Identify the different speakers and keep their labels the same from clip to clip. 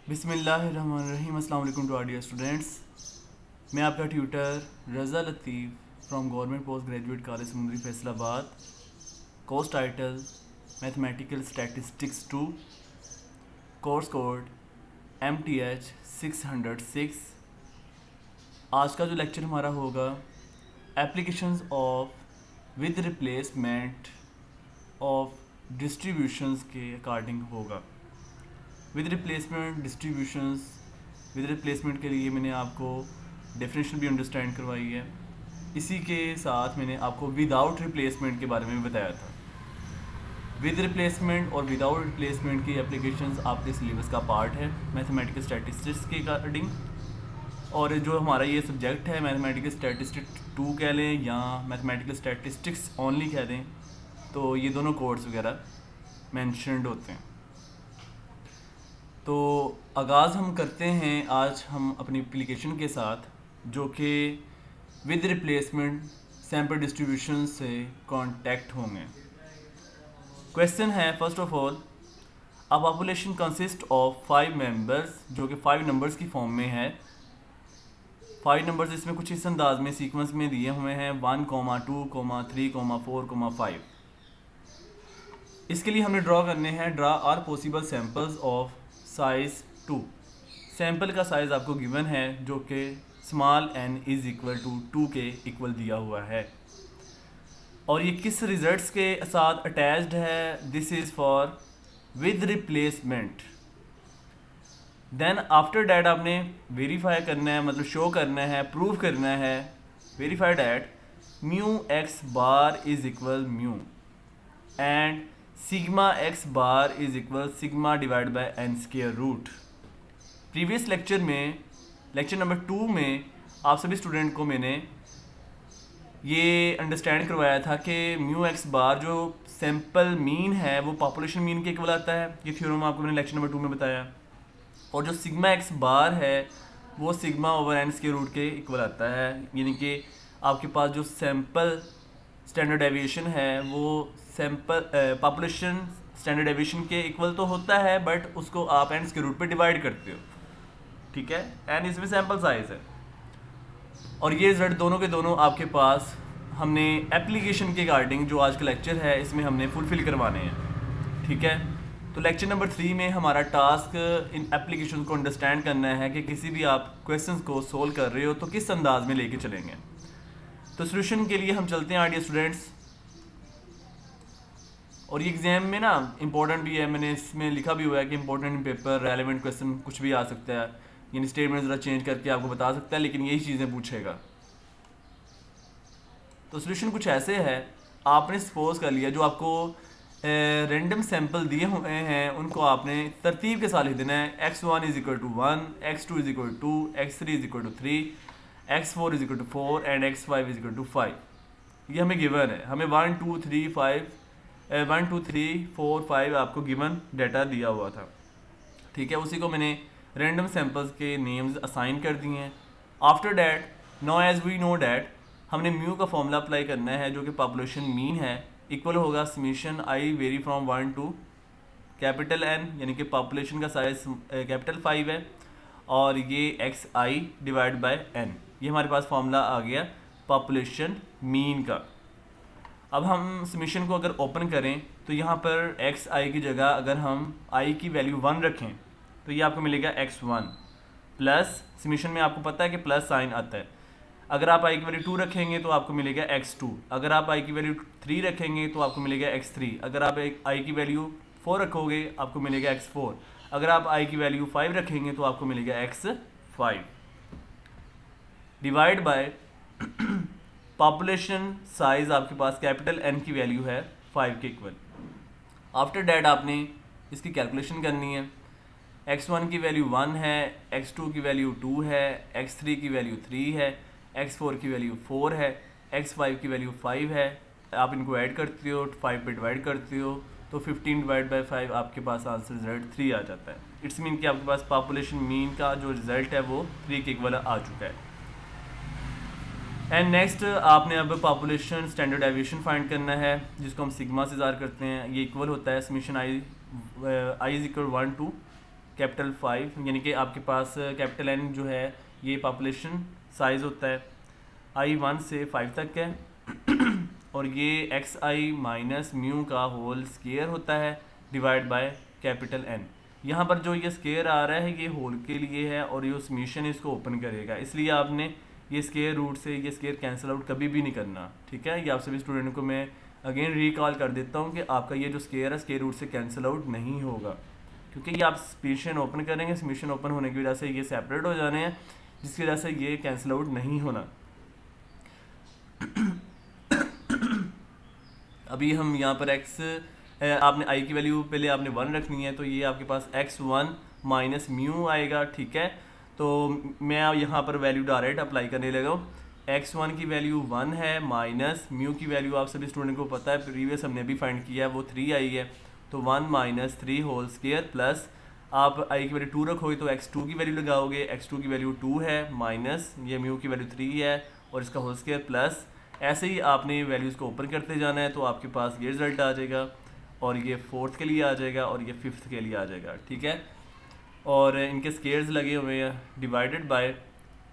Speaker 1: बिस्मिल्लाहिर्रहमानिर्रहीम। अस्सलाम वालेकुम टू आर डियर स्टूडेंट्स। मैं आपका tutor Raza Latif from government post graduate college Samundri Faisalabad. Course title mathematical statistics 2, course code MTH 606। आज का जो लेक्चर हमारा होगा applications of with replacement of distributions के अकॉर्डिंग होगा। With replacement distributions, with replacement के लिए मैंने आपको डेफिनेशन भी अंडरस्टैंड करवाई है। इसी के साथ मैंने आपको विदाउट रिप्लेसमेंट के बारे में बताया था। विद रिप्लेसमेंट और विदाउट रिप्लेसमेंट की एप्लीकेशंस आपके सिलेबस का पार्ट है मैथमेटिकल स्टैटिस्टिक्स के अकॉर्डिंग। और जो हमारा ये सब्जेक्ट है मैथमेटिकल स्टैटिस्टिक्स 2 कह लें या मैथमेटिकल स्टैटिस्टिक्स ओनली कह दें, तो ये दोनों कोर्स वगैरह मैंशनड होते हैं। तो आगाज़ हम करते हैं आज हम अपनी एप्लीकेशन के साथ, जो कि विद रिप्लेसमेंट सैम्पल डिस्ट्रीब्यूशन से कांटेक्ट होंगे। क्वेश्चन है first of all, a population consist of 5 members, जो कि 5 नंबर्स की फॉर्म में है। 5 नंबर्स इसमें कुछ इस अंदाज में सीक्वेंस में दिए हुए हैं 1, 2, 3, 4, 5। इसके लिए हमने ड्रॉ करने हैं draw are possible samples of size 2। Sample का साइज़ आपको गिवन है जो कि small n is equal to 2 के इक्वल दिया हुआ है। और ये किस रिजल्ट्स के साथ अटैच्ड है? This is for with replacement. Then after that आपने वेरीफाई करना है, मतलब शो करना है, प्रूव करना है, verify that mu x bar is equal mu and sigma x bar is equal sigma divide by n square root. Previous lecture में, lecture number 2 में, आप सभी स्टूडेंट को मैंने ये अंडरस्टैंड करवाया था कि म्यू एक्स बार जो सैम्पल मीन है वो पॉपुलेशन मीन के इक्वल आता है। ये थ्योरम आपको मैंने लेक्चर नंबर 2 में बताया। और जो सिग्मा एक्स बार है वो sigma over n square root के इक्वल आता है। यानी कि आपके पास जो सैम्पल स्टैंडर्ड डेविएशन है वो सैम्पल पॉपुलेशन स्टैंडर्ड डेविएशन के इक्वल तो होता है, बट उसको आप एन के रूट पे डिवाइड करते हो। ठीक है, एन इसमें सैम्पल साइज है। और ये रिजल्ट दोनों के दोनों आपके पास हमने एप्लीकेशन के रिगार्डिंग जो आज का लेक्चर है इसमें हमने फुलफिल करवाने हैं। ठीक है, तो लेक्चर नंबर 3 में हमारा टास्क इन एप्लीकेशन को अंडरस्टैंड करना है कि किसी भी आप क्वेश्चंस को सोल्व कर रहे हो तो किस अंदाज में लेके चलेंगे। तो सोल्यूशन के लिए हम चलते हैं आइडिया स्टूडेंट्स। और ये एग्जाम में ना इंपॉर्टेंट भी है, मैंने इसमें लिखा भी हुआ है कि इंपॉर्टेंट पेपर रेलेवेंट क्वेश्चन कुछ भी आ सकता है, यानी स्टेटमेंट ज़रा चेंज करके आपको बता सकता है, लेकिन यही चीज़ें पूछेगा। तो सोल्यूशन कुछ ऐसे है, आपने सपोज कर लिया जो आपको रैंडम सैंपल दिए हुए हैं उनको आपने तरतीब के साथ लिख देना है। x1 is equal to 1, x2 is equal to 2, x3 is equal to 3, x4 is equal to 4 and x5 is equal to 5। ये हमें गिवन है, हमें 1 2 3 4 5 आपको गिवन डाटा दिया हुआ था। ठीक है, उसी को मैंने रैंडम सैंपल्स के नेम्स असाइन कर दिए हैं। After that no as we know that हमने म्यू का फॉर्मूला अप्लाई करना है जो कि पॉपुलेशन मीन है, इक्वल होगा summation i vary from 1 to capital N, यानी कि पॉपुलेशन का साइज कैपिटल 5 है, और ये x i divide by N। ये हमारे पास फॉर्मूला आ गया पॉपुलेशन मीन का। अब हम समीशन को अगर ओपन करें तो यहाँ पर एक्स आई की जगह अगर हम आई की वैल्यू 1 रखें तो ये आपको मिलेगा x1 प्लस, समीशन में आपको पता है कि प्लस साइन आता है। अगर आप आई की वैल्यू 2 रखेंगे तो आपको मिलेगा x2, अगर आप आई की वैल्यू 3 रखेंगे तो आपको मिलेगा x3, अगर आप आई की वैल्यू 4 रखोगे आपको मिलेगा x4, अगर आप आई की वैल्यू 5 रखेंगे तो आपको मिलेगा x5 divide by population size आपके पास कैपिटल N की वैल्यू है 5 के इक्वल। आफ्टर डैट आपने इसकी कैलकुलेशन करनी है। x1 की वैल्यू 1 है, x2 की वैल्यू 2 है, x3 की वैल्यू 3 है, x4 की वैल्यू 4 है, x5 की वैल्यू 5 है। आप इनको ऐड करते हो, 5 पे डिवाइड करते हो तो 15 डिवाइड बाई 5 आपके पास आंसर रिजल्ट 3 आ जाता है। इट्स मीन कि आपके पास पॉपुलेशन मीन का जो रिजल्ट है वो 3 के इक्वल आ चुका है। एंड नेक्स्ट आपने अब पॉपुलेशन स्टैंडर्ड डेविएशन फाइंड करना है जिसको हम सिग्मा से ज़ाहिर करते हैं। ये इक्वल होता है summation i is equal 1 to capital 5, यानी कि आपके पास कैपिटल N जो है ये पॉपुलेशन साइज़ होता है, i 1 से 5 तक है और ये xi माइनस म्यू का होल स्केयर होता है डिवाइड बाय कैपिटल N। यहाँ पर जो ये स्केयर आ रहा है ये होल के लिए है और ये समीशन इसको ओपन करेगा, इसलिए आपने ये स्केयर रूट से ये स्केयर कैंसिल आउट कभी भी नहीं करना, ठीक है। ये आप सभी स्टूडेंट को मैं अगेन रिकॉल कर देता हूँ कि आपका ये जो स्केयर है स्केयर रूट से कैंसिल आउट नहीं होगा, क्योंकि ये आप समीशन ओपन करेंगे, समीशन ओपन होने की वजह से ये सेपरेट हो जाने हैं, जिसकी वजह से ये कैंसिल आउट नहीं होना। अभी हम यहाँ पर x आपने i की वैल्यू पहले आपने 1 रखनी है, तो ये आपके पास x1 माइनस म्यू आएगा, ठीक है। तो मैं यहाँ पर वैल्यू डायरेक्ट अप्लाई करने लगा हूँ। x1 की वैल्यू 1 है माइनस म्यू की वैल्यू आप सभी स्टूडेंट को पता है, प्रीवियस हमने भी फाइंड किया है, वो 3 आई है, तो 1 माइनस 3 होल स्केयर प्लस आप i की वैल्यू 2 रखोगे तो x2 की वैल्यू लगाओगे, x2 की वैल्यू 2 है माइनस ये म्यू की वैल्यू 3 है और इसका होल स्केयर प्लस, ऐसे ही आपने वैल्यूज़ को ओपन करते जाना है, तो आपके पास ये रिज़ल्ट आ जाएगा और ये 4th के लिए आ जाएगा और ये 5th के लिए आ जाएगा, ठीक है। और इनके स्केयर्स लगे हुए हैं डिवाइडेड बाय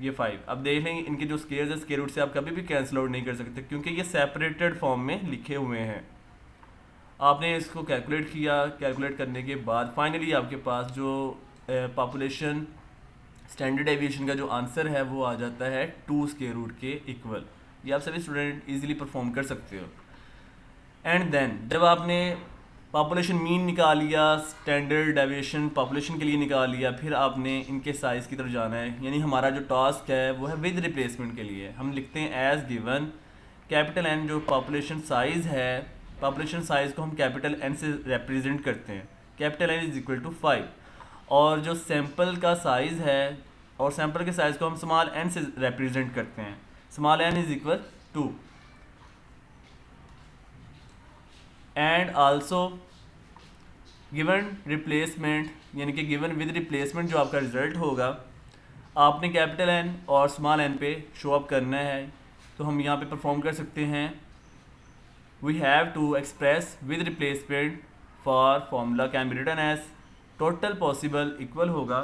Speaker 1: ये 5। अब देख लेंगे इनके जो स्केयर्स है स्केयर रूट से आप कभी भी कैंसिल आउट नहीं कर सकते, क्योंकि ये सेपरेटेड फॉर्म में लिखे हुए हैं। आपने इसको कैलकुलेट किया, कैलकुलेट करने के बाद फाइनली आपके पास जो पॉपुलेशन स्टैंडर्ड डेविएशन का जो आंसर है वो आ जाता है 2 स्केयर रूट के इक्वल। ये आप सभी स्टूडेंट इजीली परफॉर्म कर सकते हो। एंड देन जब आपने पॉपुलेशन मीन निकाल लिया, स्टैंडर्ड डेविएशन पॉपुलेशन के लिए निकाल लिया, फिर आपने इनके साइज़ की तरफ जाना है, यानी हमारा जो टास्क है वो है विद रिप्लेसमेंट के लिए। हम लिखते हैं एज गिवन कैपिटल N जो पॉपुलेशन साइज़ है, पॉपुलेशन साइज़ को हम कैपिटल N से रिप्रेजेंट करते हैं, capital N is equal to 5, और जो सैम्पल का साइज़ है और सैम्पल के साइज़ को हम स्मॉल n से रिप्रेजेंट करते हैं, small n is equal to, and also given replacement, यानी कि गिवन विद रिप्लेसमेंट जो आपका रिजल्ट होगा आपने कैपिटल N और स्मॉल n पे शो अप करना है। तो हम यहाँ पे परफॉर्म कर सकते हैं, we have to express with replacement for formula can be written as total possible equal होगा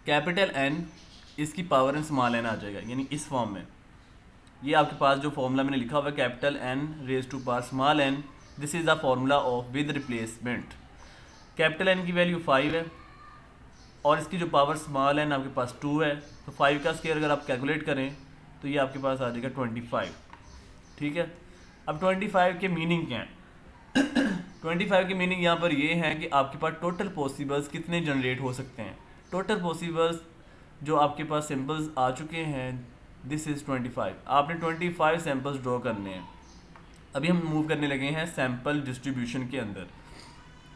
Speaker 1: कैपिटल N इसकी पावर n स्मॉल n आ जाएगा, यानी इस फॉर्म में। ये आपके पास जो फॉर्मूला मैंने लिखा हुआ है capital N raise to power small n, this is the formula of with replacement. Capital N की वैल्यू 5 है और इसकी जो पावर स्मॉल n आपके पास 2 है, तो 5 का स्क्वायर अगर आप कैलकुलेट करें तो ये आपके पास आ जाएगा 25, ठीक है। अब 25 के मीनिंग क्या है? 25 की मीनिंग यहाँ पर ये है कि आपके पास टोटल पॉसिबल्स कितने जनरेट हो सकते हैं। टोटल पॉसिबल्स जो आपके पास सैम्पल्स आ चुके हैं दिस इज़ 25। आपने 25 सैम्पल्स ड्रॉ करने हैं। अभी हम मूव करने लगे हैं सैम्पल डिस्ट्रीब्यूशन के अंदर,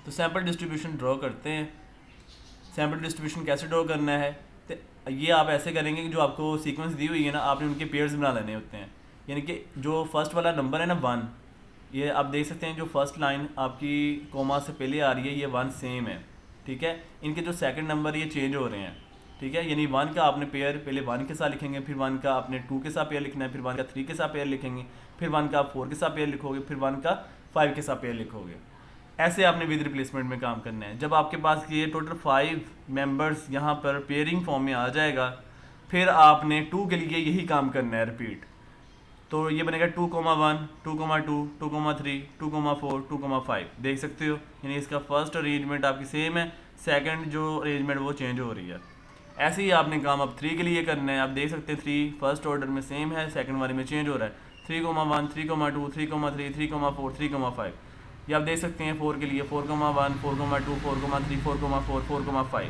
Speaker 1: तो सैम्पल डिस्ट्रीब्यूशन ड्रॉ करते हैं। सैम्पल डिस्ट्रीब्यूशन कैसे ड्रॉ करना है, तो ये आप ऐसे करेंगे कि जो आपको सीक्वेंस दी हुई है ना, आपने उनके पेयर्स बना लेने होते हैं, यानी कि जो फर्स्ट वाला नंबर है ना 1, ये आप देख सकते हैं जो फर्स्ट लाइन आपकी कोमा से पहले आ रही है ये 1 सेम है, ठीक है। इनके जो सेकंड नंबर ये चेंज हो रहे हैं, ठीक है, यानी 1 का आपने पेयर पहले 1 के साथ लिखेंगे, फिर 1 का आपने 2 के साथ पेयर लिखना है, फिर 1 का 3 के साथ पेयर लिखेंगे, फिर 1 का 4 के साथ पेयर लिखोगे, फिर 1 का 5 के साथ पेयर लिखोगे। ऐसे आपने विद रिप्लेसमेंट में काम करना है। जब आपके पास ये टोटल 5 मेंबर्स यहाँ पर पेयरिंग फॉर्म में आ जाएगा, फिर आपने 2 के लिए यही काम करना है रिपीट। तो ये बनेगा 2,1, 2,2, 2,3, 2,4, 2,5, देख सकते हो, यानी इसका फर्स्ट अरेंजमेंट आपकी सेम है, सेकंड जो अरेंजमेंट वो चेंज हो रही है। ऐसे ही आपने काम अब 3 के लिए करना है। आप देख सकते हैं 3 फर्स्ट ऑर्डर में सेम है, सेकंड वाले में चेंज हो रहा है, 3,1, 3,2, 3,3, 3,4, 3,5। ये आप देख सकते हैं 4 के लिए 4,1, 4,2, 4,3, 4,4, 4,5।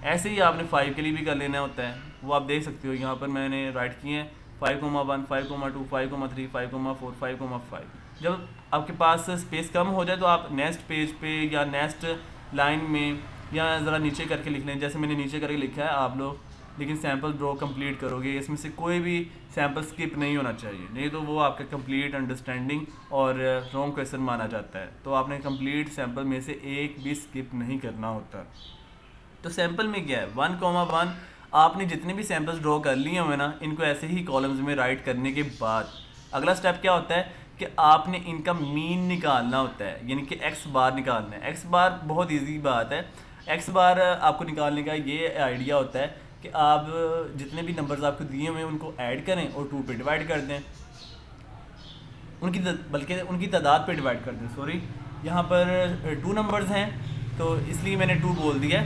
Speaker 1: ऐसे ही आपने 5 के लिए भी कर लेना होता है, वो आप देख सकते हो यहाँ पर मैंने राइट किए हैं 5,1, 5,2, 5,3, 5,4, 5,5। जब आपके पास स्पेस कम हो जाए तो आप नेक्स्ट पेज पे या नेक्स्ट लाइन में या ज़रा नीचे करके लिख लें, जैसे मैंने नीचे करके लिखा है आप लोग, लेकिन सैम्पल ड्रॉ कंप्लीट करोगे, इसमें से कोई भी सैम्पल स्किप नहीं होना चाहिए, नहीं तो वो आपका कंप्लीट अंडरस्टैंडिंग और रॉन्ग क्वेश्चन माना जाता है। तो आपने कंप्लीट सैम्पल में से एक भी स्किप नहीं करना होता। तो सैम्पल में क्या है 1,1, आपने जितने भी सैम्पल्स ड्रॉ कर लिए हुए ना, इनको ऐसे ही कॉलम्स में राइट करने के बाद अगला स्टेप क्या होता है कि आपने इनका मीन निकालना होता है, यानी कि x बार निकालना है। x बार बहुत इजी बात है, एक्स बार आपको निकालने का ये आइडिया होता है कि आप जितने भी नंबर्स आपको दिए हुए हैं उनको ऐड करें और 2 पे डिवाइड कर दें, बल्कि उनकी तादाद पे डिवाइड कर दें। सॉरी, यहाँ पर 2 नंबर्स हैं तो इसलिए मैंने 2 बोल दिया।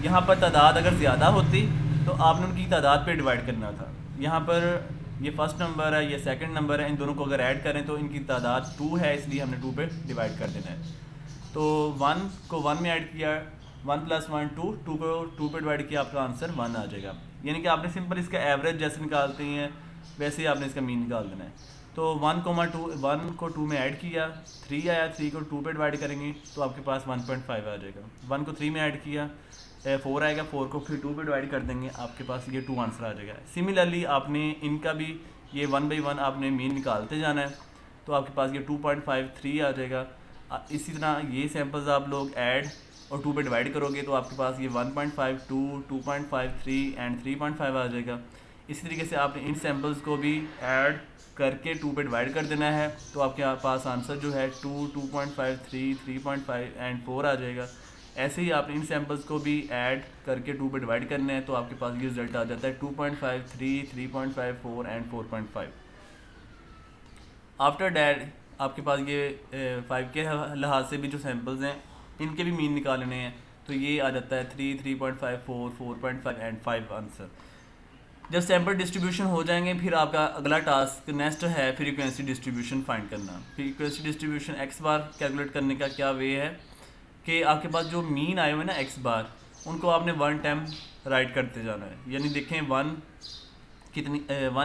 Speaker 1: यहाँ पर तादाद अगर ज़्यादा होती तो आपने उनकी तादाद पे डिवाइड करना था। यहाँ पर ये फर्स्ट नंबर है, ये सेकंड नंबर है, इन दोनों को अगर ऐड करें तो इनकी तादाद 2 है, इसलिए हमने 2 पे डिवाइड कर देना है। तो 1 को 1 में ऐड किया, 1 + 1 2, 2 को 2 पे डिवाइड किया, आपका आंसर 1 आ जाएगा। यानी कि आपने सिंपल इसका एवरेज जैसे निकालते हैं वैसे ही आपने इसका मीन निकाल देना है। तो 1 को 2 में ऐड किया, 3 आया, 3 को 2 पे डिवाइड करेंगे तो आपके पास 1.5 आ जाएगा। 1 को 3 में ऐड किया, 4 आएगा, 4 को फिर 2 पे डिवाइड कर देंगे, आपके पास ये 2 आंसर आ जाएगा। सिमिलरली आपने इनका भी ये 1 बाई 1 आपने मीन निकालते जाना है, तो आपके पास ये 2.53 आ जाएगा। इसी तरह ये सैम्पल्स आप लोग ऐड और 2 पे डिवाइड करोगे तो आपके पास ये 1.52, 2.53 एंड 3.5 आ जाएगा। इसी तरीके से आपने इन सैम्पल्स को भी ऐड करके 2 पे डिवाइड कर देना है, तो आपके पास आंसर जो है 2, 2.53, 3.5 एंड 4 आ जाएगा। ऐसे ही आपने इन सैम्पल्स को भी ऐड करके 2 पे डिवाइड करने हैं, तो आपके पास ये रिजल्ट आ जाता है 2.53, 3.54 एंड 4.5। आफ्टर डैट आपके पास ये 5 के लिहाज से भी जो सैम्पल्स हैं इनके भी मीन निकालने हैं, तो ये आ जाता है 3, 3.54, 4.5 एंड 5 आंसर। जब सैम्पल डिस्ट्रीब्यूशन हो जाएंगे फिर आपका अगला टास्क नेक्स्ट है फ्रीक्वेंसी डिस्ट्रीब्यूशन फाइंड करना। फ्रीक्वेंसी डिस्ट्रीब्यूशन एक्स बार कैलकुलेट करने का क्या वे है कि आपके पास जो मीन आए हुए हैं ना एक्स बार, उनको आपने 1 टाइम राइट करते जाना है। यानी देखें 1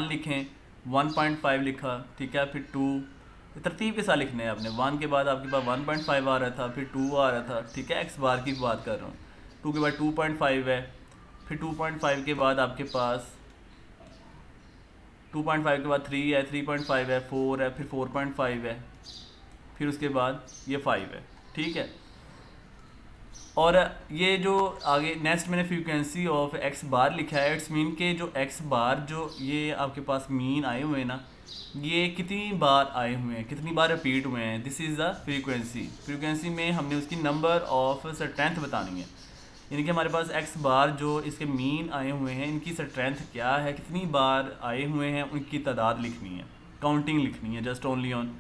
Speaker 1: लिखें, 1.5 लिखा, ठीक है, फिर 2 तरतीब के साथ लिखने हैं आपने। 1 के बाद आपके पास 1.5 आ रहा था, फिर 2 आ रहा था, ठीक है, एक्स बार की बात कर रहा हूँ। 2 के बाद 2.5 है, फिर 2.5 के बाद आपके पास 2.5 के बाद 3 है, 3.5 है, 4 है, फिर 4.5 है, फिर उसके बाद ये 5 है, ठीक है। और ये जो आगे नेक्स्ट मैंने फ्रीक्वेंसी ऑफ एक्स बार लिखा है, इट्स मीन के जो एक्स बार जो ये आपके पास मीन आए हुए हैं ना, ये कितनी बार आए हुए हैं, कितनी बार रिपीट हुए हैं, this is the frequency. Frequency में हमने उसकी नंबर ऑफ स्ट्रेंथ बतानी है, यानी कि हमारे पास एक्स बार जो इसके मीन आए हुए हैं इनकी स्ट्रेंथ क्या है, कितनी बार आए हुए हैं, उनकी तादाद लिखनी है, काउंटिंग लिखनी है, जस्ट ओनली ऑन।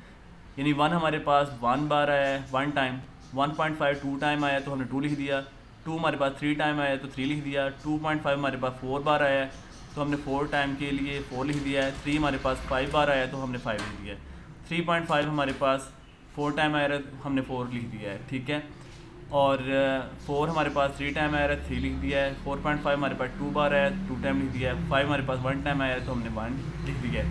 Speaker 1: यानी 1 हमारे पास 1 बार आया है 1 टाइम, 1.5 2 टाइम आया तो हमने 2 लिख दिया, 2 हमारे पास 3 टाइम आया तो 3 लिख दिया, 2.5 हमारे पास 4 बार आया है तो हमने 4 टाइम के लिए 4 लिख दिया है, 3 हमारे पास 5 बार आया तो हमने 5 लिख दिया है, 3.5 हमारे पास 4 टाइम आया तो हमने 4 लिख दिया है, ठीक है। और 4 हमारे पास 3 टाइम आया है 3 लिख दिया है, 4.5 हमारे पास 2 बार आया 2 टाइम लिख दिया है, 5 हमारे पास 1 टाइम आया तो हमने 1 लिख दिया है।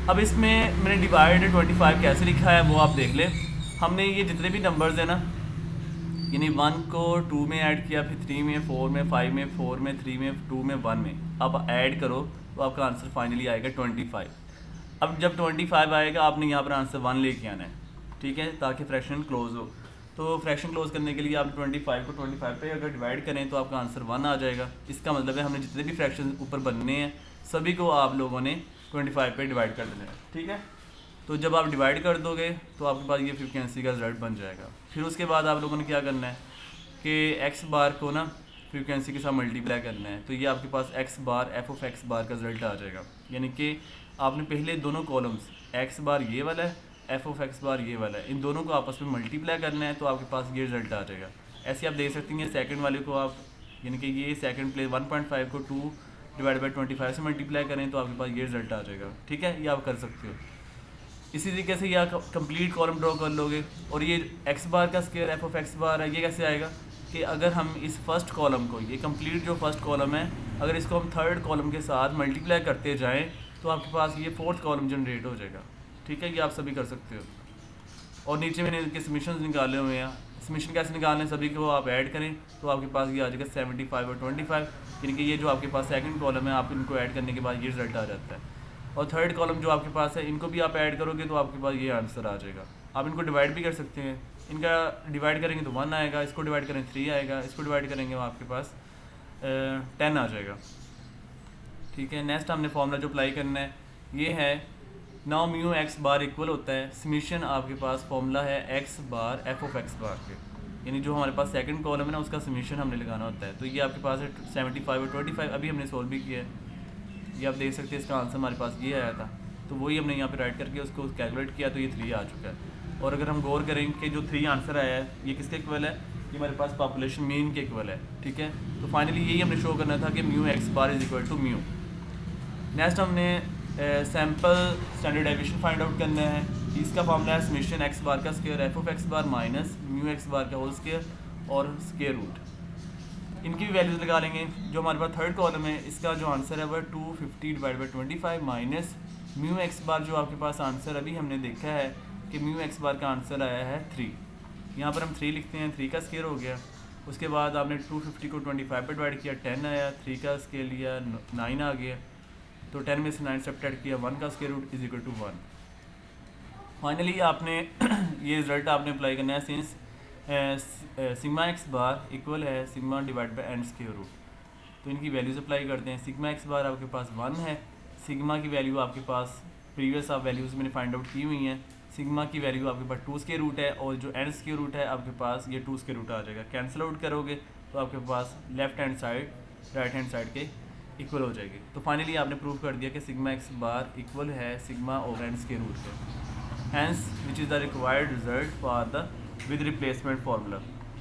Speaker 1: अब इसमें मैंने डिवाइड 25 कैसे लिखा है वो आप देख लें। हमने ये जितने भी नंबर्स हैं ना, यानी 1 को 2 में ऐड किया, फिर 3 में, 4 में, 5 में, 4 में, 3 में, 2 में, 1 में, अब ऐड करो तो आपका आंसर फाइनली आएगा 25। अब जब 25 आएगा आपने यहाँ पर आंसर 1 लेके आना है, ठीक है, ताकि फ्रैक्शन क्लोज हो। तो फ्रैक्शन क्लोज करने के लिए आप 25 को 25 पे अगर डिवाइड करें तो आपका आंसर 1 आ जाएगा। इसका मतलब है हमने जितने भी फ्रैक्शन ऊपर बनने हैं सभी को आप लोगों ने 25 पे डिवाइड कर देना है, ठीक है। तो जब आप डिवाइड कर दोगे तो आपके पास ये फ्रीक्वेंसी का रिजल्ट बन जाएगा। फिर उसके बाद आप लोगों ने क्या करना है कि एक्स बार को ना फ्रीक्वेंसी के साथ मल्टीप्लाई करना है, तो ये आपके पास x bar f of x bar का रिजल्ट आ जाएगा। यानी कि आपने पहले दोनों कॉलम्स एक्स बार ये वाला है, एफ ऑफ एक्स बार ये वाला है, इन दोनों को आपस में मल्टीप्लाई करना है तो आपके पास ये रिजल्ट आ जाएगा। ऐसे आप देख सकते हैं सेकंड वाले को आप, यानी कि ये सेकंड प्लेस 1.5 को 2 डिवाइड बाई 25 से मल्टीप्लाई करें तो आपके पास ये रिजल्ट आ जाएगा, ठीक है, ये आप कर सकते हो। इसी तरीके से ये आप कंप्लीट कॉलम ड्रॉ कर लोगे। और ये एक्स बार का square f of x bar है, ये कैसे आएगा कि अगर हम इस फर्स्ट कॉलम को, ये कंप्लीट जो फर्स्ट कॉलम है, अगर इसको हम थर्ड कॉलम के साथ मल्टीप्लाई करते जाएं तो आपके पास ये फोर्थ कॉलम जनरेट हो जाएगा, ठीक है, ये आप सभी कर सकते हो। और नीचे मैंने इनके समीशन निकाले हुए हैं, समीशन कैसे निकालने सभी को आप ऐड करें तो आपके पास ये आ जाएगा 75 और 25, यानी कि ये जो आपके पास सेकंड कॉलम है आप इनको ऐड करने के बाद ये रिजल्ट आ जाता है। और थर्ड कॉलम जो आपके पास है इनको भी आप ऐड करोगे तो आपके पास ये आंसर आ जाएगा। आप इनको डिवाइड भी कर सकते हैं, इनका डिवाइड करेंगे तो 1 आएगा, इसको डिवाइड करेंगे 3 आएगा, इसको डिवाइड करेंगे आपके पास 10 आ जाएगा, ठीक है। नेक्स्ट हमने फॉर्मूला जो अप्लाई करना है ये है now mu x bar equal होता है समीशन, आपके पास फॉर्मूला है x bar f of x bar के, यानी जो हमारे पास सेकंड कॉलम है ना उसका समीशन हमने लगाना होता है। तो ये आपके पास है 75 और 25, अभी हमने सोल्व भी किया है। ये आप देख सकते हैं इसका आंसर हमारे पास ये आया था, तो वही हमने यहाँ पे राइट करके उसको कैलकुलेट किया, तो ये 3 आ चुका है। और अगर हम गौर करें कि जो 3 आंसर आया है ये किसके इक्वल है, ये हमारे पास पॉपुलेशन मीन के इक्वल है, ठीक है। तो फाइनली यही हमने शो करना था कि mu x bar is equal to mu. Next हमने sample standard deviation find out करना है। इसका फॉर्मूला है समेशन एक्स बार का square f of x bar minus mu x bar का होल स्क्वायर और स्क्वायर रूट। इनकी भी वैल्यूज लगा लेंगे। जो हमारे पास थर्ड कॉलम है इसका जो आंसर है वह 250 divide by 25 minus mu x bar, जो आपके पास आंसर अभी हमने देखा है कि म्यू एक्स बार का आंसर आया है 3। यहाँ पर हम 3 लिखते हैं, 3 का स्क्वायर हो गया। उसके बाद आपने 250 को 25 पर डिवाइड किया, 10 आया, 3 का स्क्वायर लिया 9 आ गया, तो 10 में से 9 सब्ट्रैक्ट किया, 1 का square root is equal to 1। Finally आपने ये रिजल्ट आपने अप्लाई करना है since sigma x bar equal है sigma divide by n square root. तो इनकी वैल्यूज़ अप्लाई करते हैं। सिग्मा एक्स बार आपके पास 1 है, सिग्मा की वैल्यू आपके पास प्रीवियस आप वैल्यूज़ मैंने फाइंड आउट की हुई हैं। सिग्मा की वैल्यू आपके पास 2 स्क्वायर रूट है और जो एन स्क्वायर रूट है आपके पास ये 2 स्क्वायर रूट आ जाएगा। कैंसिल आउट करोगे तो आपके पास left hand side right hand side के इक्वल हो जाएगी। तो फाइनली आपने प्रूव कर दिया कि सिग्मा एक्स बार इक्वल है sigma over n square root के। Hence which is the required result for the with replacement formula.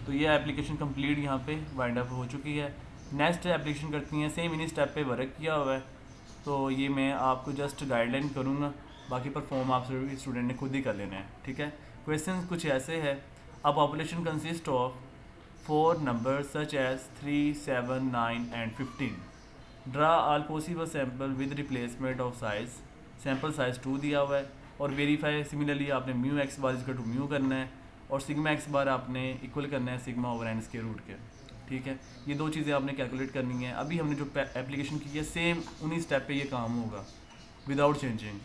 Speaker 1: तो ये एप्लीकेशन कंप्लीट यहाँ पे वाइंड अप हो चुकी है। नेक्स्ट एप्लीकेशन करती हैं, सेम इन्हीं स्टेप पे वर्क किया हुआ है, तो ये मैं आपको जस्ट गाइडलाइन करूँगा, बाकी परफॉर्म आप स्टूडेंट ने खुद ही कर लेना है, ठीक है। क्वेश्चन कुछ ऐसे है, a population consist of 4 number such as 3, 7, 9 and 15। Draw all possible sample with replacement of size. Sample size 2 दिया हुआ है और वेरीफाई सिमिलरली आपने mu x bar equal to mu करना है और सिग्मा एक्स बार आपने इक्वल करना है sigma over n square root के, ठीक है। ये 2 चीज़ें आपने कैलकुलेट करनी है। अभी हमने जो एप्लीकेशन की है सेम उन्हीं स्टेप पे ये काम होगा विदाउट चेंजिंग,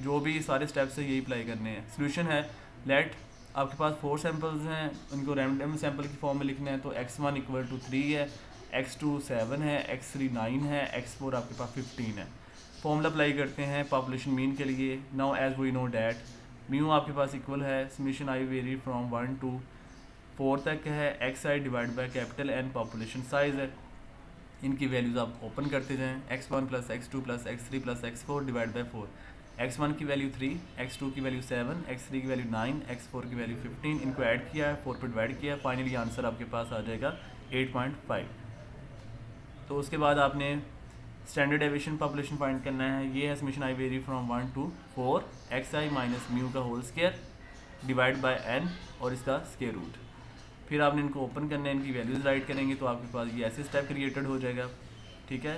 Speaker 1: जो भी सारे स्टेप्स है यही अप्लाई करने हैं। सोल्यूशन है लेट आपके पास 4 सैम्पल्स हैं, उनको रैंडम सैम्पल की फॉर्म में लिखना है। तो x1 इक्वल टू 3 है, x2 7 है, x3 9 है, x4 आपके पास 15 है। फॉर्मूला अप्लाई करते हैं पॉपुलेशन मीन के लिए। Now as we know that mu आपके पास इक्वल है summation i vary from 1 to 4 तक है, x i divide by capital n population size है। इनकी वैल्यूज़ आप ओपन करते जाएँ, x1 plus x2 plus x3 plus x4 divide by 4। x1 की वैल्यू 3, x2 की वैल्यू 7, x3 की वैल्यू 9, x4 की वैल्यू 15। इनको ऐड किया है, 4 पर डिवाइड किया है, फाइनली आंसर आपके पास आ जाएगा 8.5। तो उसके बाद आपने स्टैंडर्ड डेविएशन पॉपुलेशन फाइंड करना है। ये है summation i vary from 1 to 4 x i minus mu का whole square divide by n और इसका स्क्वायर रूट। फिर आपने इनको ओपन करना है, इनकी वैल्यूज़ राइट करेंगे तो आपके पास ये ऐसे स्टेप क्रिएटेड हो जाएगा, ठीक है।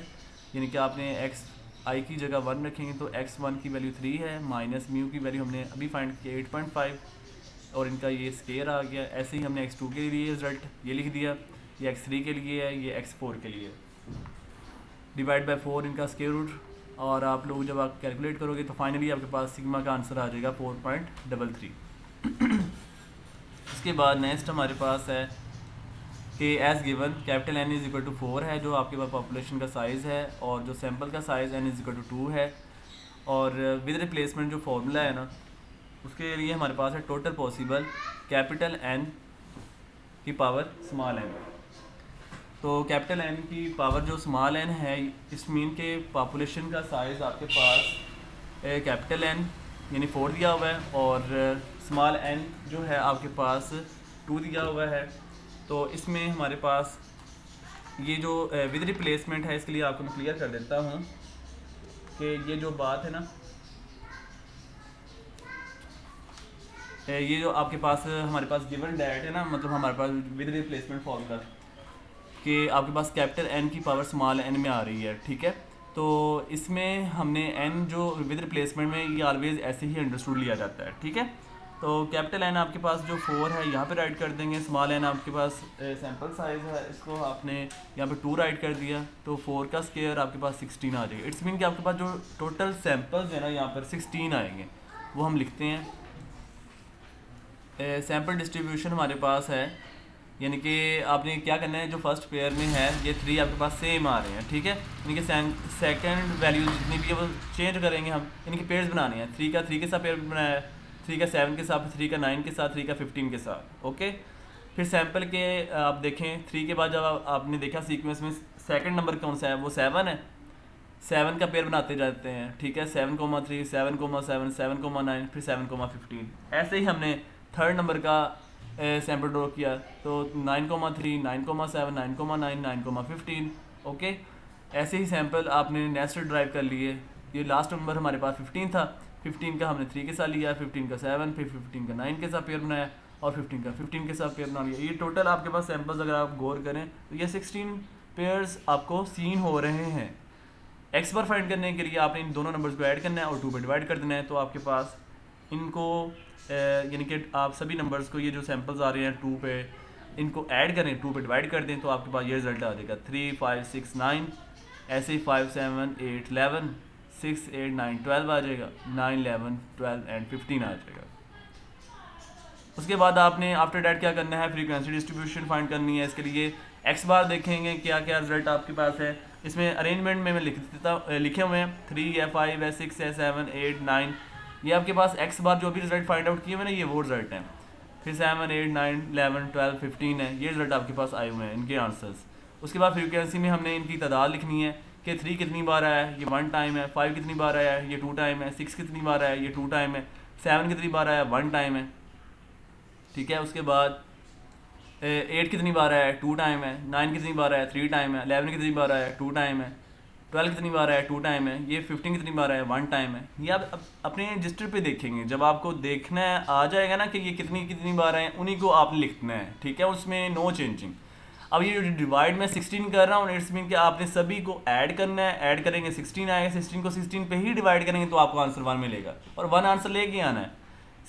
Speaker 1: यानी कि आपने एक्स आई की जगह 1 रखेंगे तो x1 की वैल्यू 3 है माइनस म्यू की वैल्यू हमने अभी फाइंड किया 8.5 और इनका ये स्केयर आ गया। ऐसे ही हमने x2 के लिए रिजल्ट ये लिख दिया, ये x3 के लिए है, ये x4 के लिए डिवाइड बाय 4 इनका स्क्वायर रूट। और आप लोग जब आप कैलकुलेट करोगे तो फाइनली आपके पास सिग्मा का आंसर आ जाएगा 4.33। इसके बाद नेक्स्ट हमारे पास है कि as given capital n is equal to 4 है, जो आपके पास पॉपुलेशन का साइज़ है, और जो सैम्पल का size n is equal to 2 है। और विद रिप्लेसमेंट जो फॉर्मूला है ना उसके लिए हमारे पास है टोटल पॉसिबल कैपिटल एन की पावर स्मॉल एन। तो कैपिटल एन की पावर जो स्मॉल एन है इस मीन के पॉपुलेशन का साइज़ आपके पास कैपिटल एन यानी 4 दिया हुआ है और स्मॉल एन जो है आपके पास 2 दिया हुआ है। तो इसमें हमारे पास ये जो विद रिप्लेसमेंट है इसके लिए आपको मैं क्लियर कर देता हूँ कि ये जो बात है ना, ये जो आपके पास हमारे पास गिवन डैट है ना, मतलब हमारे पास विद रिप्लेसमेंट फॉर्मूला कि आपके पास कैपिटल एन की पावर स्मॉल एन में आ रही है, ठीक है। तो इसमें हमने एन जो विद रिप्लेसमेंट में ये ऑलवेज ऐसे ही अंडरस्टूड लिया जाता है, ठीक है। तो कैपिटल एन आपके पास जो 4 है यहाँ पे राइट कर देंगे, स्मॉल एन आपके पास सैम्पल साइज़ है, इसको आपने यहाँ पे 2 राइट कर दिया तो 4 का स्क्वायर आपके पास 16 आ जाएगा। इट्स मीन कि आपके पास जो टोटल सैम्पल्स है ना यहाँ पर 16 आएंगे, वो हम लिखते हैं। सैम्पल डिस्ट्रीब्यूशन हमारे पास है, यानी कि आपने क्या करना है, जो फर्स्ट पेयर में है ये 3 आपके पास सेम आ रहे हैं, ठीक है। यानी कि सेकंड वैल्यू जितनी भी है वो चेंज करेंगे हम, इनके पेयर्स बनाने हैं। 3 का 3 के साथ पेयर बनाया है, 3 का 7 के साथ, 3 का 9 के साथ, 3 का 15 के साथ, ओके। फिर सैंपल के आप देखें 3 के बाद जब आपने देखा सीक्वेंस में सेकंड नंबर कौन सा है, वो 7 है। 7 का पेयर बनाते जाते हैं, ठीक है, 7,3, 7,7, 7,9, फिर 7,15। ऐसे ही हमने थर्ड नंबर का सैंपल ड्रॉ किया, तो 9,3, 9,7, 9,9, 9,15। ओके, ऐसे ही सैंपल आपने नेस्टेड ड्राइव कर लिए। ये लास्ट नंबर हमारे पास 15 था, 15 का हमने 3 के साथ लिया, 15 का 7, फिर 15 का 9 के साथ पेयर बनाया, और 15 का 15 के साथ पेयर बना लिया। ये टोटल आपके पास सैंपल्स अगर आप गौर करें तो ये 16 पेयर्स आपको सीन हो रहे हैं। एक्स बार फाइंड करने के लिए आपने इन दोनों नंबर्स को ऐड करना है और 2 पे डिवाइड कर देना है, तो आपके पास इनको यानी कि आप सभी नंबर्स को, ये जो सैंपल्स आ रहे हैं 2 पे, इनको ऐड करें, 2 पे डिवाइड कर दें, तो आपके पास ये रिजल्ट आ जाएगा 3, 5, 6, 9। ऐसे ही 5, 7, 8, 11, 6, 8, 9, 12 आ जाएगा, 9, 11, 12 एंड 15 आ जाएगा। उसके बाद आपने आफ्टर डैट क्या करना है, फ्रीक्वेंसी डिस्ट्रीब्यूशन फाइंड करनी है। इसके लिए एक्स बार देखेंगे क्या क्या रिजल्ट आपके पास है। इसमें अरेंजमेंट में मैं लिखे हुए हैं 3 है, 5 है, 6 है, 7, 8, 9। ये आपके पास एक्स बार जो भी रिजल्ट फाइंड आउट किए हुए ना, ये वो रिजल्ट हैं। फिर 7, 8, 9, 11, 12, 15 है, ये रिजल्ट आपके पास आए हुए हैं, इनके आंसर्स। उसके बाद फ्रीक्वेंसी में हमने इनकी तादाद लिखनी है कि 3 कितनी बार आया है, ये 1 टाइम है, 5 कितनी बार आया है, ये 2 टाइम है, 6 कितनी बार आया है, ये 2 टाइम है, 7 कितनी बार आया है, 1 टाइम है, ठीक है। उसके बाद 8 कितनी बार आया है, 2 टाइम है, 9 कितनी बार आया है, 3 टाइम है, 11 कितनी बार आया है, 2 टाइम है, 12 कितनी बार आया है, 2 टाइम है, ये 15 कितनी बार आया है, 1 टाइम है। ये आप अपने रजिस्टर पे देखेंगे, जब आपको देखना है आ जाएगा ना कि ये कितनी कितनी बार आए, उन्हीं को आपने लिखना है, ठीक है, उसमें नो चेंजिंग। अब ये जो डिवाइड में 16 कर रहा हूँ, इट्स मीन कि आपने सभी को ऐड करना है, ऐड करेंगे 16 आएगा, 16 को 16 पे ही डिवाइड करेंगे तो आपको आंसर 1 मिलेगा, और 1 आंसर लेके आना है।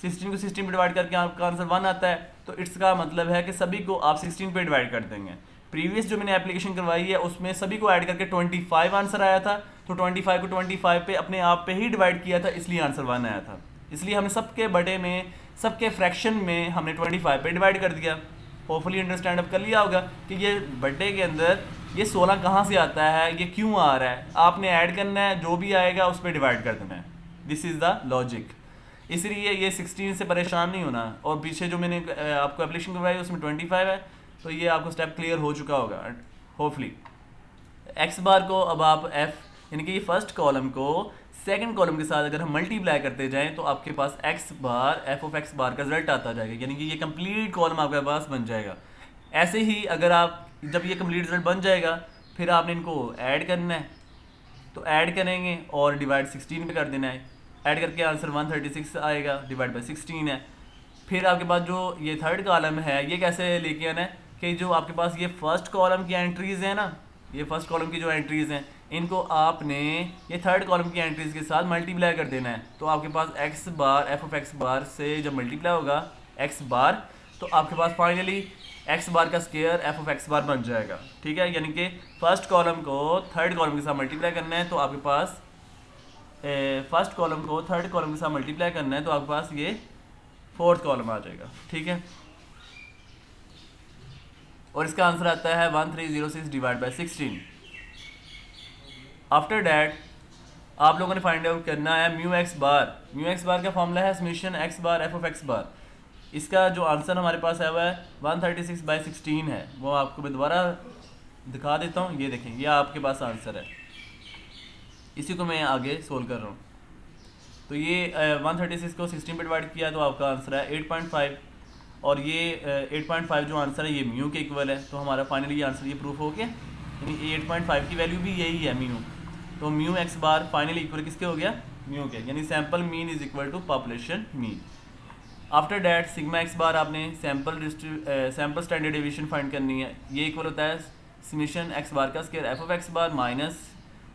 Speaker 1: 16 को 16 पे डिवाइड करके आपका आंसर 1 आता है, तो इट्स का मतलब है कि सभी को आप 16 पे डिवाइड कर देंगे। प्रीवियस जो मैंने एप्लीकेशन करवाई है उसमें सभी को ऐड करके 25 आंसर आया था, तो 25 को 25 पे अपने आप पे ही डिवाइड किया था, इसलिए आंसर 1 आया था। इसलिए हमने सबके बड़े में, सबके फ्रैक्शन में हमने 25 पे डिवाइड कर दिया। होपफुली अंडरस्टैंड अब कर लिया होगा कि ये बर्थडे के अंदर ये 16 कहाँ से आता है, ये क्यों आ रहा है, आपने ऐड करना है, जो भी आएगा उस पर डिवाइड कर देना है। This is the logic. इसलिए ये 16 से परेशान नहीं होना। और पीछे जो मैंने आपको एप्लीकेशन करवाई उसमें 25 है, तो ये आपको स्टेप क्लियर हो चुका होगा होपफुली। एक्स बार को अब आप एफ यानी कि ये फर्स्ट कॉलम को सेकंड कॉलम के साथ अगर हम मल्टीप्लाई करते जाएं तो आपके पास x bar f of x bar का रिजल्ट आता जाएगा, यानी कि ये कंप्लीट कॉलम आपके पास बन जाएगा। ऐसे ही अगर आप जब ये कंप्लीट रिजल्ट बन जाएगा फिर आपने इनको ऐड करना है, तो ऐड करेंगे और डिवाइड 16 पे कर देना है। ऐड करके आंसर 136 आएगा, डिवाइड बाई 16 है। फिर आपके पास जो ये थर्ड कॉलम है ये कैसे लेके आना है कि जो आपके पास ये फर्स्ट कॉलम की एंट्रीज़ हैं ना, ये फर्स्ट कॉलम की जो एंट्रीज़ हैं इनको आपने ये थर्ड कॉलम की एंट्रीज़ के साथ मल्टीप्लाई कर देना है। तो आपके पास x bar f of x bar से जब मल्टीप्लाई होगा एक्स बार, तो आपके पास फाइनली एक्स बार का स्क्वायर एफ ऑफ एक्स बार बन जाएगा, ठीक है। यानी कि फर्स्ट कॉलम को थर्ड कॉलम के साथ मल्टीप्लाई करना है, तो आपके पास फर्स्ट कॉलम को थर्ड कॉलम के साथ मल्टीप्लाई करना है, तो आपके पास ये फोर्थ कॉलम आ जाएगा, ठीक है। और इसका आंसर आता है 1306 डिवाइड बाई 16। आफ्टर डैट आप लोगों ने फाइंड आउट करना है mu x bar. Mu x bar का फॉर्मूला है summation x bar f of x bar. इसका जो आंसर हमारे पास है वह 136/16 है। वो आपको मैं दोबारा दिखा देता हूँ, ये देखें, ये आपके पास आंसर है, इसी को मैं आगे सोल्व कर रहा हूँ। तो ये 136 को 16 पे डिवाइड किया तो आपका आंसर है 8.5, और ये 8.5 जो आंसर है ये म्यू के इक्वल है। तो हमारा फाइनली ये आंसर ये प्रूफ हो गया, यानी 8.5 की वैल्यू भी यही है म्यू। तो mu x bar finally equal किसके हो गया, म्यू के, यानी sample mean is equal to population mean. After that sigma x bar आपने सैम्पल स्टैंडर्ड डेविएशन फाइंड करनी है। ये इक्वल होता है समेशन एक्स बार का square f of x bar minus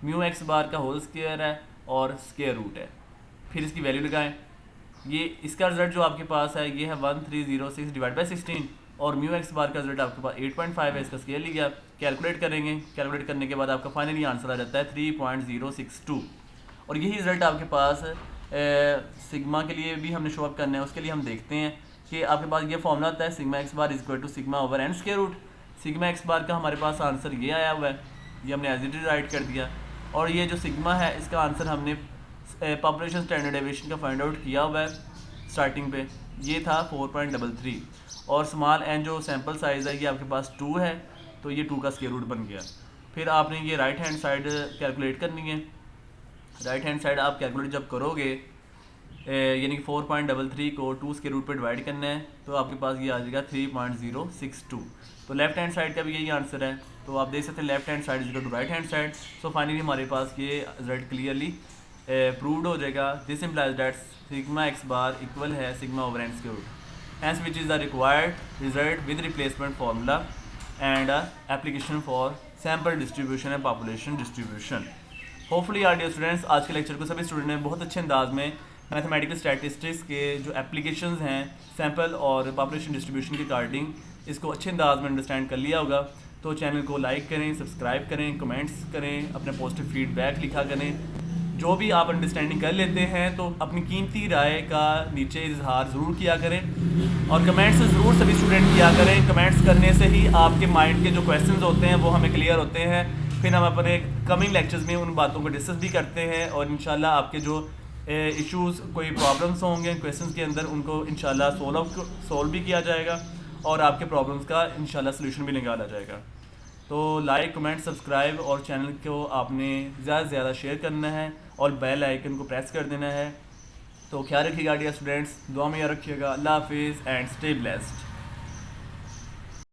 Speaker 1: mu x bar का होल स्क्वायर है और स्क्वायर रूट है। फिर इसकी वैल्यू लगाएं। ये इसका रिजल्ट जो आपके पास है ये है 1306 डिवाइड बाई 16, और म्यू एक्स बार का रिजल्ट आपके पास 8.5 है। इसका स्केल लिया, कैलकुलेट करेंगे, कैलकुलेट करने के बाद आपका फाइनली आंसर आ जाता है 3.062। और यही रिजल्ट आपके पास सिग्मा के लिए भी हमने शो अप करना है। उसके लिए हम देखते हैं कि आपके पास ये फॉर्मूला आता है sigma x bar is equal to sigma over n square root. Sigma x bar का हमारे पास आंसर ये आया हुआ है, ये हमने एज इट इज राइट कर दिया। और ये जो सिग्मा है इसका आंसर हमने पॉपुलेशन स्टैंडर्ड डेविएशन का फाइंड आउट किया हुआ है स्टार्टिंग पे, ये था 4.33। और स्मॉल एन जो सैम्पल साइज़ है ये आपके पास 2 है, तो ये 2 का स्क्वायर रूट बन गया। फिर आपने ये राइट हैंड साइड कैलकुलेट करनी है। राइट हैंड साइड आप कैलकुलेट जब करोगे यानी कि 4.33 को 2 स्क्वायर रूट पे डिवाइड करना है, तो आपके पास ये आ जाएगा 3.062। तो लेफ्ट हैंड साइड का भी यही आंसर है। तो आप देख सकते हैं left hand side is equal to right hand side. So finally हमारे पास ये रिजल्ट क्लियरली प्रूव्ड हो जाएगा। This implies that sigma x bar equal है sigma over n square root, hence which is the required result with replacement formula and application for sample distribution and population distribution. Hopefully our dear students, आज के lecture को सभी student ने बहुत अच्छे अंदाज में मैथमेटिकल स्टैटिस्टिक्स के जो एप्लीकेशंस हैं सैम्पल और पॉपुलेशन डिस्ट्रीब्यूशन के रिगार्डिंग, इसको अच्छे अंदाज में अंडरस्टैंड कर लिया होगा। तो चैनल को लाइक करें, सब्सक्राइब करें, कमेंट्स करें, अपने पॉजिटिव फीडबैक लिखा करें। जो भी आप अंडरस्टैंडिंग कर लेते हैं तो अपनी कीमती राय का नीचे इजहार ज़रूर किया करें और कमेंट्स ज़रूर सभी स्टूडेंट किया करें। कमेंट्स करने से ही आपके माइंड के जो क्वेश्चंस होते हैं वो हमें क्लियर होते हैं। फिर हम अपने कमिंग लेक्चर्स में उन बातों को डिस्कस भी करते हैं और इंशाल्लाह आपके जो इश्यूज़ कोई प्रॉब्लम्स होंगे क्वेश्चंस के अंदर उनको इंशाल्लाह सोल्व भी किया जाएगा और आपके प्रॉब्लम्स का इंशाल्लाह सोल्यूशन भी निकाला जाएगा। तो लाइक, कमेंट, सब्सक्राइब और चैनल को आपने ज़्यादा से ज़्यादा शेयर करना है और बेल आइकन को प्रेस कर देना है। तो ख्याल रखिएगा डियर स्टूडेंट्स, दुआ में याद रखिएगा। अल्लाह हाफिज़ एंड स्टे ब्लेस्ड।